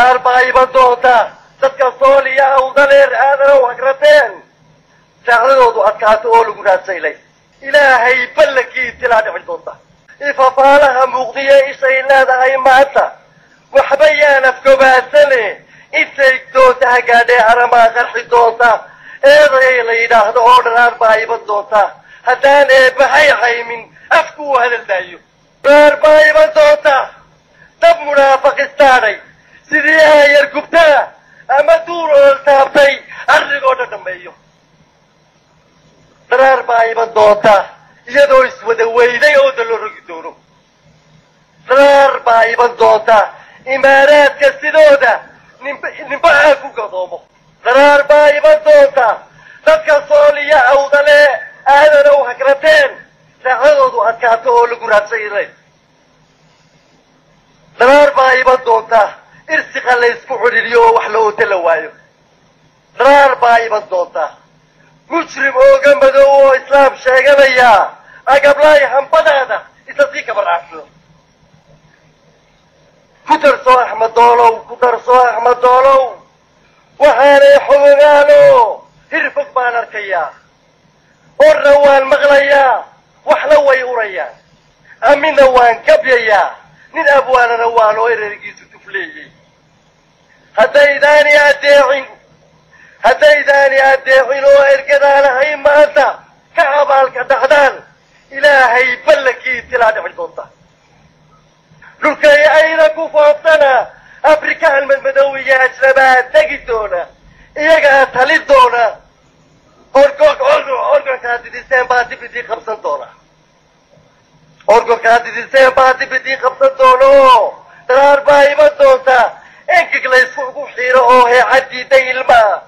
دار بايبا دوتا dadka Soomaaliya oo daleer aadana wax rateen saacadoodu adkaato oo lagu raadsaylay ilaahay balkii tilaad dhicin doonta ifafaalaha muuqdiye isay leedahay maanta waxbayaan afkobaasane intay doonta gaadhay arama qarxi doonta eeday la yiraahdo oo dhan baayba doonta haddaan eebahay haymin afku hadaldayo dar baayba doonta dab munaafiqistaanay sidii yar gubtaa ama duur oo taabtay arrigooda dhameeyo darar baayba doonta iyadoo iswada weyday oo dalo rogi doono darar baayba doonta imaaraadka sidooda nimba ku gadoomo darar baayba doonta dadka Soomaaliya oo dale aadana u hakrateen saacadoodu adkaato oo lagu raadsaylay darar baayba doonta irsiqa la isku xiriiriyo wax loo talawaayo darar baayba doonta mujrim oo gamado oo islaam sheeganaya agablay hanbadaada isasii ka baraaxo kudarso Ahmed Doolow waxaana xogaalo hirfog baan arkaya oo rawaan maqlaya wax la way urayaan amina waan kabyaya nin abwaanana waan oo ereygiisu tufleeyay hadaydaani adeecin oo ergadaana hay maanta ka abaalka dhacdaan ilaahay balkii tilaad dhicin doonta dhulkay ayna ku fooftana afrikaan madmadowya ajnabaa tegi doona iyagaa tali doona orgolkaa didiseen baa dibidii qabsan doona darar baa iman doonta enkig la isku xiiro oo heecadii dayilmaa